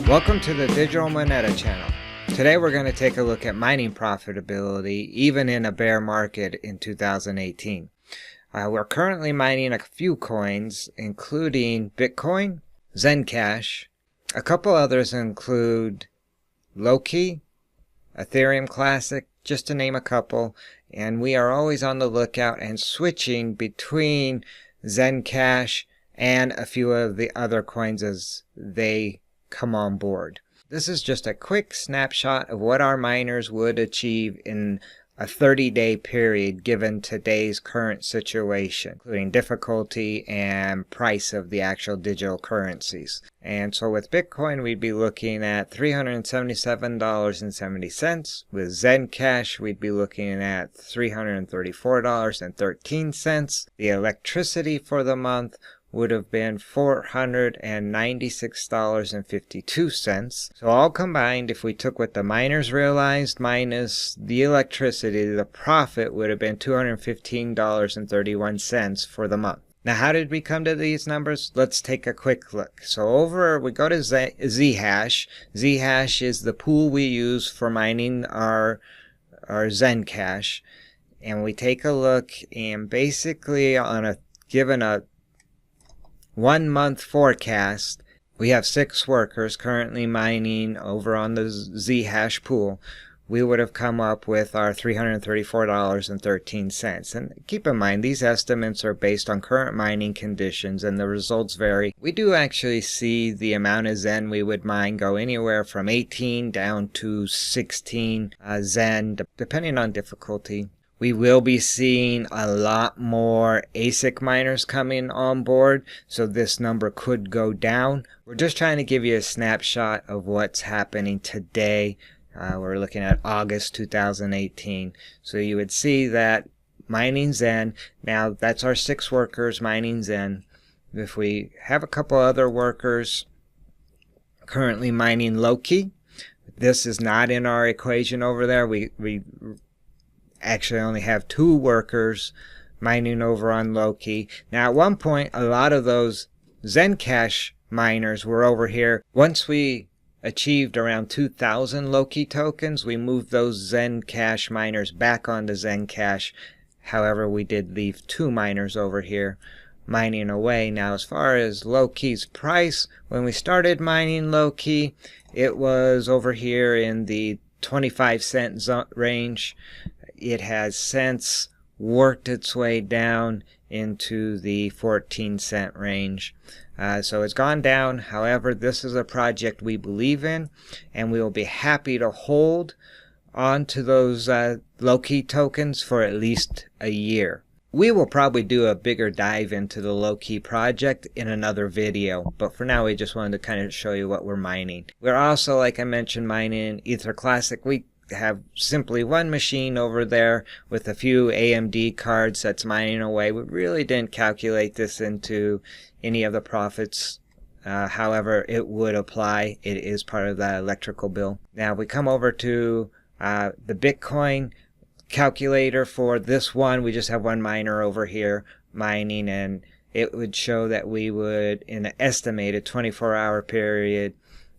Welcome to the Digital Moneta channel. Today we're going to take a look at mining profitability even in a bear market in 2018. We're currently mining a few coins, including Bitcoin, ZenCash. A couple others include Loki, Ethereum Classic, just to name a couple. And we are always on the lookout and switching between ZenCash and a few of the other coins as they come on board. This is just a quick snapshot of what our miners would achieve in a 30-day period given today's current situation, including difficulty and price of the actual digital currencies. And so with Bitcoin, we'd be looking at $377.70. With ZenCash, we'd be looking at $334.13. The electricity for the month would have been $496.52. So all combined, if we took what the miners realized minus the electricity, the profit would have been $215.31 for the month. Now, how did we come to these numbers? Let's take a quick look. So we go to Zhash. Zhash is the pool we use for mining our ZenCash. And we take a look, and basically given a 1 month forecast, we have 6 workers currently mining over on the Zhash pool. We would have come up with our $334.13. And keep in mind, these estimates are based on current mining conditions and the results vary. We do actually see the amount of Zen we would mine go anywhere from 18 down to 16 Zen, depending on difficulty. We will be seeing a lot more ASIC miners coming on board, so this number could go down. We're just trying to give you a snapshot of what's happening today. We're looking at August 2018. So you would see that mining Zen, now that's our 6 workers mining Zen. If we have a couple other workers currently mining Loki, this is not in our equation over there. We actually only have 2 workers mining over on Loki. Now at one point, a lot of those ZenCash miners were over here. Once we achieved around 2,000 Loki tokens, we moved those ZenCash miners back onto ZenCash. However, we did leave 2 miners over here mining away. Now as far as Loki's price, when we started mining Loki, it was over here in the 25-cent range. It has since worked its way down into the 14-cent range. So it's gone down. However, this is a project we believe in, and we will be happy to hold on to those Loki tokens for at least a year. We will probably do a bigger dive into the Loki project in another video, but for now we just wanted to kind of show you what we're mining. We're also, like I mentioned, mining Ether Classic. We have simply one machine over there with a few AMD cards that's mining away. We really didn't calculate this into any of the profits. However, it would apply. It is part of that electrical bill. Now we come over to the Bitcoin calculator for this one. We just have one miner over here mining, and it would show that we would, in an estimated 24-hour period,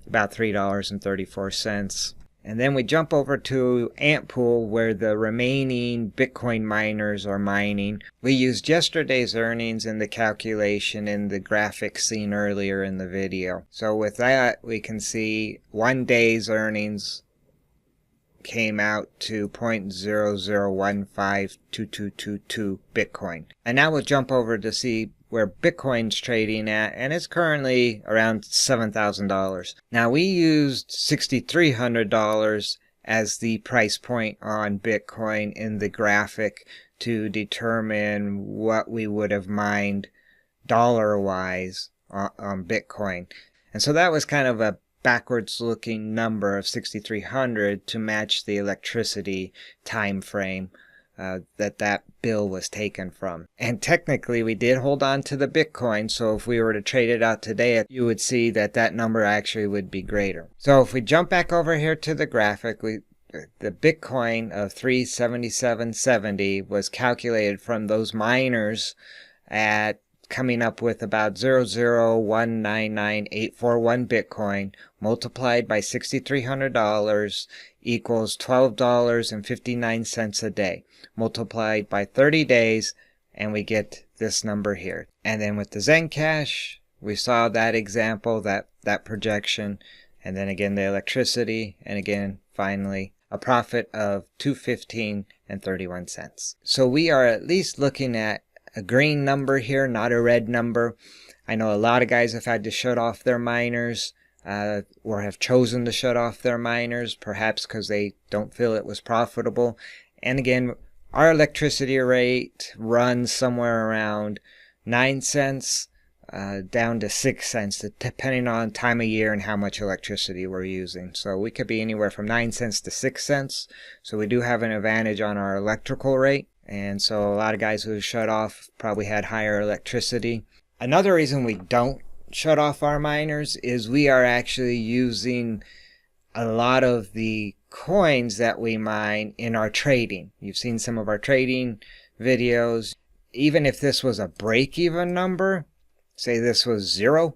about $3.34. And then we jump over to Antpool, where the remaining Bitcoin miners are mining. We used yesterday's earnings in the calculation in the graphic seen earlier in the video. So with that, we can see 1 day's earnings came out to 0.00152222 Bitcoin. And now we'll jump over to see where Bitcoin's trading at, and it's currently around $7,000. Now we used $6,300 as the price point on Bitcoin in the graphic to determine what we would have mined dollar-wise on Bitcoin. And so that was kind of a backwards looking number of 6,300 to match the electricity time frame that bill was taken from. And technically we did hold on to the Bitcoin, so if we were to trade it out today, you would see that that number actually would be greater. So if we jump back over here to the graphic, the Bitcoin of 377.70 was calculated from those miners at coming up with about 0.0199841 Bitcoin multiplied by $6,300 equals $12.59 a day, multiplied by 30 days, and we get this number here. And then with the ZenCash, we saw that example, that projection, and then again the electricity, and again finally a profit of $2.15.31. So we are at least looking at a green number here, not a red number. I know a lot of guys have had to shut off their miners, or have chosen to shut off their miners, perhaps because they don't feel it was profitable. And again, our electricity rate runs somewhere around 9 cents down to 6 cents, depending on time of year and how much electricity we're using. So we could be anywhere from 9 cents to 6 cents. So we do have an advantage on our electrical rate. And so a lot of guys who shut off probably had higher electricity. Another reason we don't shut off our miners is we are actually using a lot of the coins that we mine in our trading. You've seen some of our trading videos. Even if this was a break-even number, say this was 0,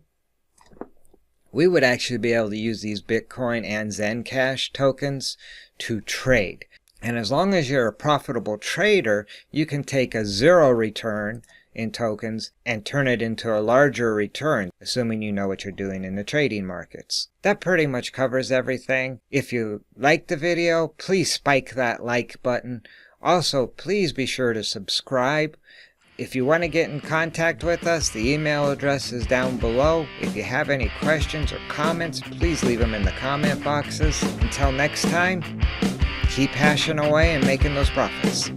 we would actually be able to use these Bitcoin and ZenCash tokens to trade. And as long as you're a profitable trader, you can take a 0 return in tokens and turn it into a larger return, assuming you know what you're doing in the trading markets. That pretty much covers everything. If you liked the video, please spike that like button. Also, please be sure to subscribe. If you want to get in contact with us, the email address is down below. If you have any questions or comments, please leave them in the comment boxes. Until next time, keep hashing away and making those profits.